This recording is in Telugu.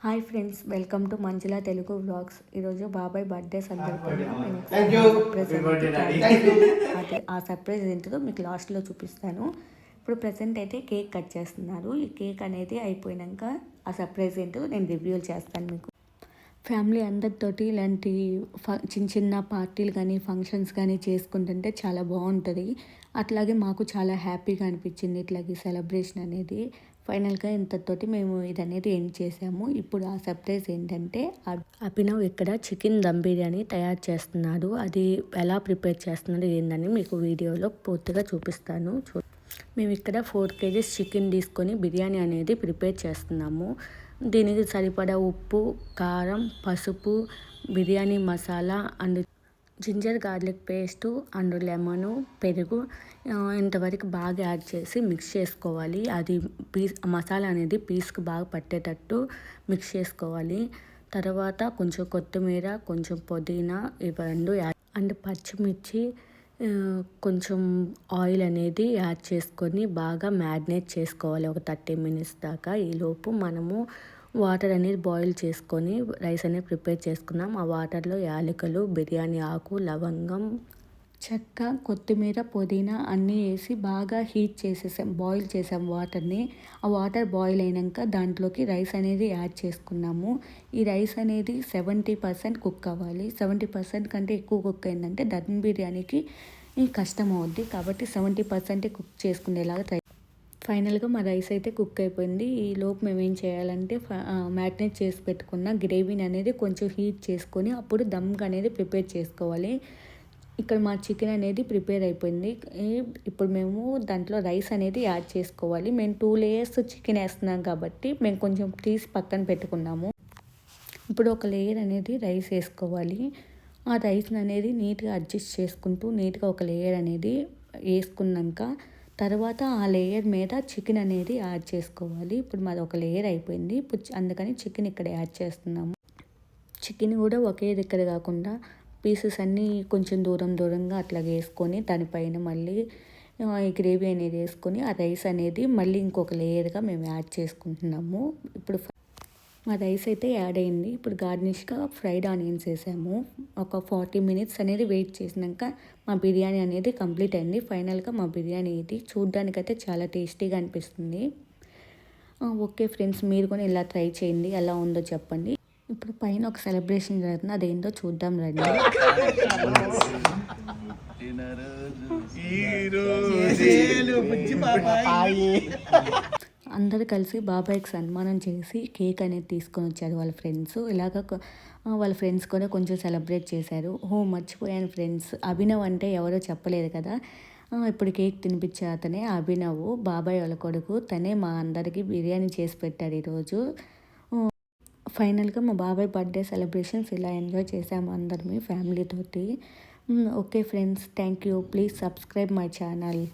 Hi friends, welcome to Manjula Telugu vlogs. ఈరోజు బాబాయ్ బర్త్డే సందర్భంగా మేము ఆ సర్ప్రైజ్ ఏంటిదో మీకు లాస్ట్లో చూపిస్తాను. ఇప్పుడు ప్రజెంట్ అయితే కేక్ కట్ చేస్తున్నారు. ఈ కేక్ అనేది అయిపోయినాక ఆ సర్ప్రైజ్ ఏంటో నేను రివ్యూల్ చేస్తాను మీకు. ఫ్యామిలీ అందరితోటి ఇలాంటి చిన్న చిన్న పార్టీలు కానీ ఫంక్షన్స్ కానీ చేసుకుంటుంటే చాలా బాగుంటుంది. అట్లాగే మాకు చాలా హ్యాపీగా అనిపించింది ఇట్లాగే సెలబ్రేషన్ అనేది. ఫైనల్గా ఇంతతోటి మేము ఇదనేది ఎండ్ చేసాము. ఇప్పుడు ఆ సర్ప్రైజ్ ఏంటంటే అభినవ్ ఇక్కడ చికెన్ దమ్ బిర్యానీ తయారు చేస్తున్నాడు. అది ఎలా ప్రిపేర్ చేస్తున్నాడు ఏందని మీకు వీడియోలో పూర్తిగా చూపిస్తాను. మేము ఇక్కడ 4 kgs చికెన్ తీసుకొని బిర్యానీ అనేది ప్రిపేర్ చేస్తున్నాము. దీనికి సరిపడా ఉప్పు, కారం, పసుపు, biryani masala and ginger garlic paste and lemon, పెరుగు ఇంతవరకు బాగా యాడ్ చేసి మిక్స్ చేసుకోవాలి. అది మసాలా అనేది పీస్కి బాగా పట్టేటట్టు మిక్స్ చేసుకోవాలి. తర్వాత కొంచెం కొత్తిమీర, కొంచెం పుదీనా ఇవి రెండు అండ్ పచ్చిమిర్చి, కొంచెం ఆయిల్ అనేది యాడ్ చేసుకొని బాగా మ్యారినేట్ చేసుకోవాలి ఒక 30 minutes దాకా. ఈలోపు మనము వాటర్ అనేది బాయిల్ చేసుకొని రైస్ అనేది ప్రిపేర్ చేసుకున్నాం. ఆ వాటర్లో యాలకులు, బిర్యానీ ఆకు, లవంగం, చెక్క, కొత్తిమీర, పుదీనా అన్నీ వేసి బాగా హీట్ చేసేసాం, బాయిల్ చేసాం వాటర్ని. ఆ వాటర్ బాయిల్ అయినాక దాంట్లోకి రైస్ అనేది యాడ్ చేసుకున్నాము. ఈ రైస్ అనేది 70% కుక్ అవ్వాలి. 70% కంటే ఎక్కువ కుక్ అయిందంటే దమ్ బిర్యానీకి కష్టం అవుద్ది. కాబట్టి 70% కుక్ చేసుకునేలాగా ట్రై. ఫైనల్గా మా రైస్ అయితే కుక్ అయిపోయింది. ఈ లోపు మేము ఏం చేయాలంటే మ్యారినేట్ చేసి పెట్టుకున్న గ్రేవీని అనేది కొంచెం హీట్ చేసుకొని అప్పుడు దమ్ అనేది ప్రిపేర్ చేసుకోవాలి. ఇక్కడ మా చికెన్ అనేది ప్రిపేర్ అయిపోయింది. ఇప్పుడు మేము దాంట్లో రైస్ అనేది యాడ్ చేసుకోవాలి. మేము 2 layers చికెన్ వేస్తున్నాం కాబట్టి మేము కొంచెం తీసి పక్కన పెట్టుకున్నాము. ఇప్పుడు ఒక లేయర్ అనేది రైస్ వేసుకోవాలి. ఆ రైస్ అనేది నీట్గా అడ్జస్ట్ చేసుకుంటూ నీట్గా ఒక లేయర్ అనేది వేసుకున్నాక తర్వాత ఆ లేయర్ మీద చికెన్ అనేది యాడ్ చేసుకోవాలి. ఇప్పుడు మాది ఒక లేయర్ అయిపోయింది. అందుకని చికెన్ ఇక్కడ యాడ్ చేస్తున్నాము. చికెన్ కూడా ఒకే దగ్గర కాకుండా పీసెస్ అన్నీ కొంచెం దూరంగా అట్లా వేసుకొని దానిపైన మళ్ళీ ఈ గ్రేవీ అనేది వేసుకొని ఆ రైస్ అనేది మళ్ళీ ఇంకొక లేయర్గా మేము యాడ్ చేసుకుంటున్నాము. ఇప్పుడు మా రైస్ అయితే యాడ్ అయింది. ఇప్పుడు గార్నిష్గా ఫ్రైడ్ ఆనియన్స్ వేసాము. ఒక 40 minutes అనేది వెయిట్ చేసినాక మా బిర్యానీ అనేది కంప్లీట్ అయింది. ఫైనల్గా మా బిర్యానీ ఇది చూడ్డానికైతే చాలా టేస్టీగా అనిపిస్తుంది. ఓకే ఫ్రెండ్స్, మీరు కూడా ఇలా ట్రై చేయండి, ఎలా ఉందో చెప్పండి. ఇప్పుడు పైన ఒక సెలబ్రేషన్ జరుగుతుంది, అదేంటో చూద్దాం రండి. అందరూ కలిసి బాబాయ్కి సన్మానం చేసి కేక్ అనేది తీసుకొని వచ్చారు వాళ్ళ ఫ్రెండ్స్. వాళ్ళ ఫ్రెండ్స్ కూడా కొంచెం సెలబ్రేట్ చేశారు. మర్చిపోయాను ఫ్రెండ్స్, అభినవ్ అంటే ఎవరో చెప్పలేదు కదా. ఇప్పుడు కేక్ తినిపించే అతనే అభినవ్, బాబాయ్ వాళ్ళ కొడుకు. తనే మా అందరికీ బిర్యానీ చేసి పెట్టాడు ఈరోజు. ఫైనల్గా మా బాబాయ్ బర్త్డే సెలబ్రేషన్స్ ఇలా ఎంజాయ్ చేసాము అందరమే ఫ్యామిలీతోటి. Okay friends, thank you. Please subscribe my channel.